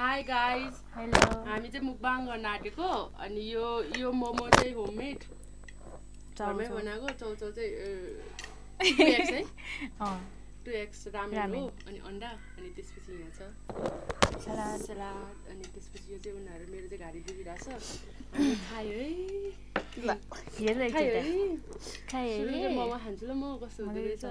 hi guys hello हामी चाहिँ मुकबाङ गर्न आँटेको अनि यो मोमो चाहिँ होममेड घरमै बनाएको चौचौ चाहिँ 2x है 2x रामेन हो अनि अन्डा अनि त्यसपछि यहाँ छ सलाद अनि त्यसपछि यो चाहिँ उनीहरू मेरो चाहिँ घारी दुखिरहेको छ अनि खायो है खायो है सुरु चाहिँ मोमो खान्छु ल म कस्तो हुँदो रहेछ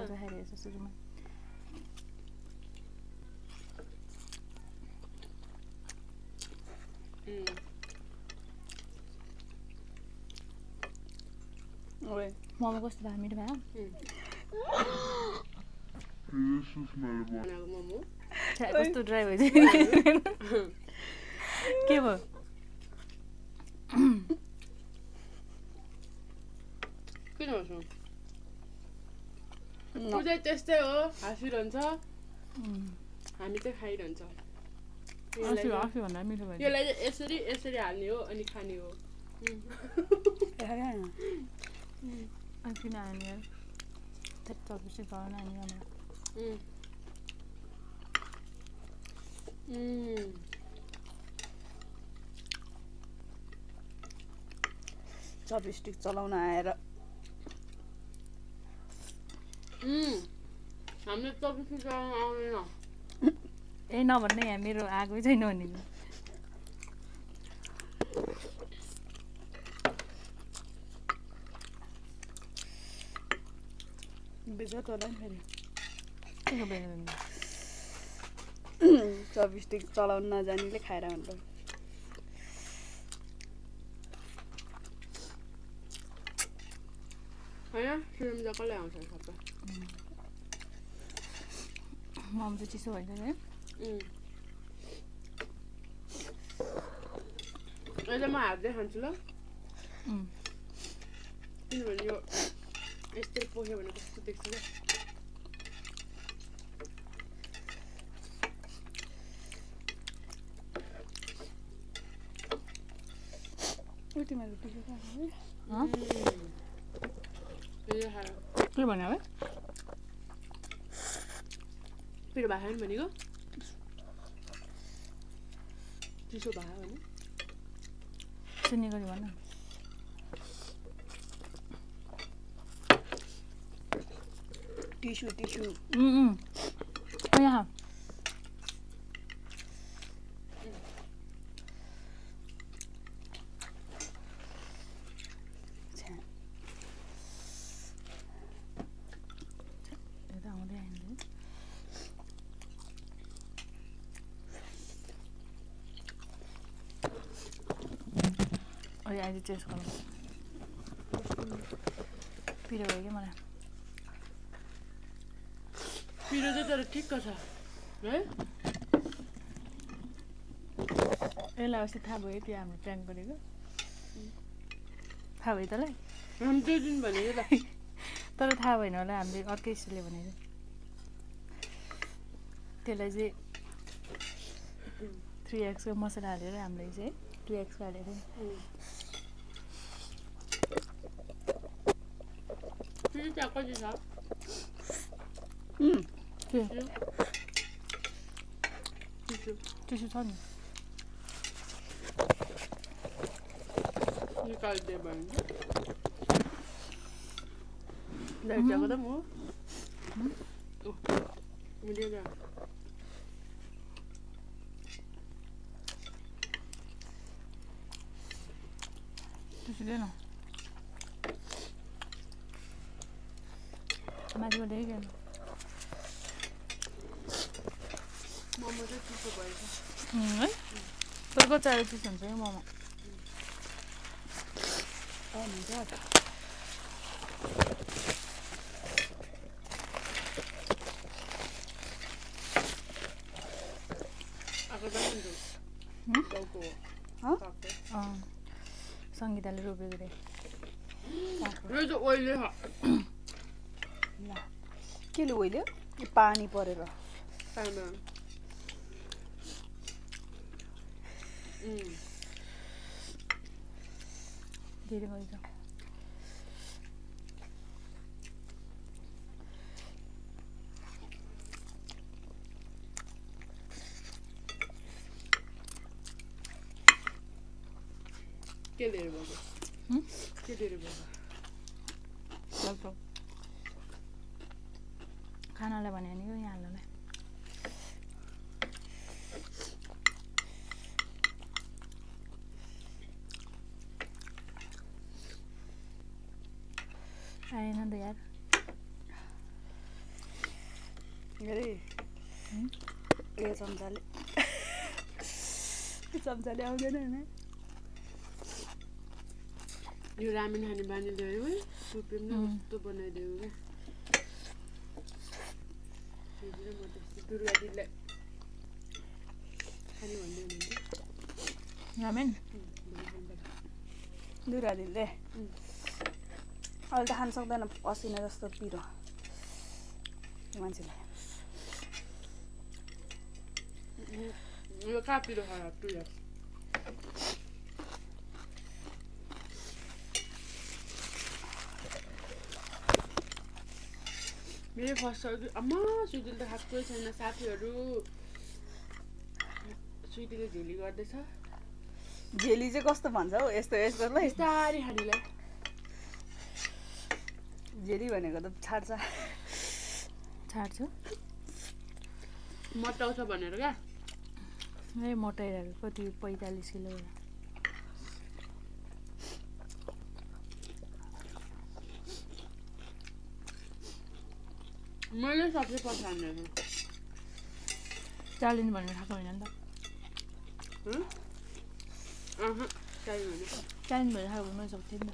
मोमो कस्तो भयो मिठो भयो बनाएको मोमो कस्तो ड्राई भइसक्यो के भयो किन भन्छु ऊ चाहिँ त्यस्तै हो हाँसिरहन्छ हामी चाहिँ खाइरहन्छ यसलाई चाहिँ यसरी यसरी हाल्ने हो अनि खाने हो किन हाल्ने चौबिसै घर नानी चपस्टिक चलाउन आएर हामीले चपस्टिक चलाउन आउँदैन ए नभन्ने यहाँ मेरो आगो छैन भने बेचत होला नि फेरि के चपस्टिक चलाउन नजानेले खाएर हुन्छ होइन सुरुम त कसलाई आउँछ सबै मोमो चाहिँ चिसो भइसक्यो है अहिले म हाल्दै खान्छु ल किनभने यो यस्तै पोख्यो भने कस्तो देख्छ क्या तिमीहरू टिस्यु खानु के भन्यो है पिरो भाषा नि भनेको चिसो भयो भने सुन्ने गरी भन टिस्यु यहाँ अहिले टेस्ट गरौँ पिरो भयो क्या मलाई पिरो चाहिँ तर ठिक्क छ है यसलाई अस्ति थाहा भयो त्यो हाम्रो प्लान गरेको थाहा भयो तँलाई हामी त्यो दिन भनेको त तर थाहा भएन होला हामीले अर्कै स्टाइलले भनेको त्यसलाई चाहिँ 3x को मसला हालेर हामीले चाहिँ 2x को हालेको फेरि त्यहाँ कति छ टिस्यु छ नि निकालिदियो भने ल्याइदिएको त म मिलेर टिस्यु दे न माथिबाट हेर्नु मोमो चाहिँ चिसो भएछ है तर कचाएर चिसो हुन्छ है मोमो सङ्गीताले रोपेको रे केले ओइल्यो पानी परेर धेरै भइछ के लिएर भएको के लिएर भएको लगभग खानालाई भने नि यो यहाँ हाल्नुलाई आएन त यार अरे यो चम्चाले आउँदैन होइन यो रामेन खाने बानी ल्यायो है सुपमा कस्तो बनाइदियो क्या दुर्गा दिदीलाई खानु भन्दै हुनुहुन्थ्यो रामेन दुर्गा दिदीले अहिले त खानु सक्दैन पसिना जस्तो पिरो मान्छेलाई यो कहाँ पिरो खराब तुया मेरो फर्स्ट आमा सुइटिल त खाएकै छैन साथीहरू सुइटिले झेली गर्दैछ झेली चाहिँ कस्तो भन्छ हौ यस्तो ल बिस्तारै खानेलाई झेली भनेको त छाड्छु मटाउँछ भनेर क्या ए मोटाइरहेको कति 45 किलो मैले सबसे पछाड्ने च्यालेन्ज भनेर खाएको होइन नि त च्यालेन्ज भनेर खाएको मैले सक्थेँ नि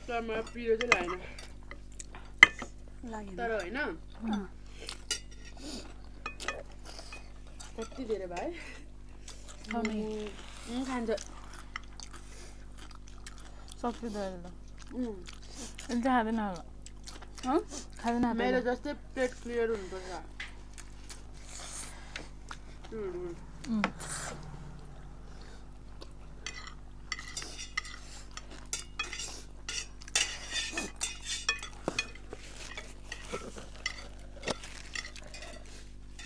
तर मलाई पिरो चाहिँ लागेन तर होइन कति धेरै भयो खान्छ सक्छु त खाँदैन खाँदैन मेरो जस्तै पेट क्लियर हुनुपर्छ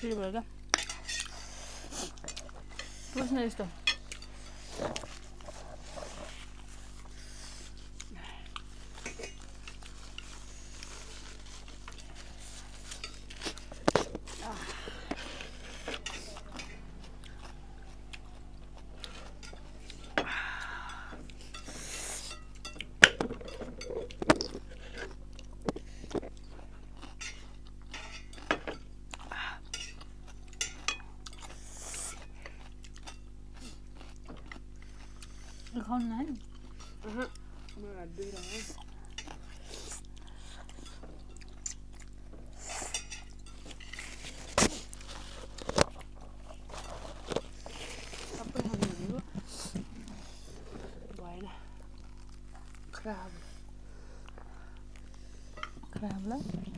पिरो भयो क्या पुग्छ यस्तो खाउनु न मलाई हात दुइरहेको सबै खानु भनेको भएन खराब खराब ल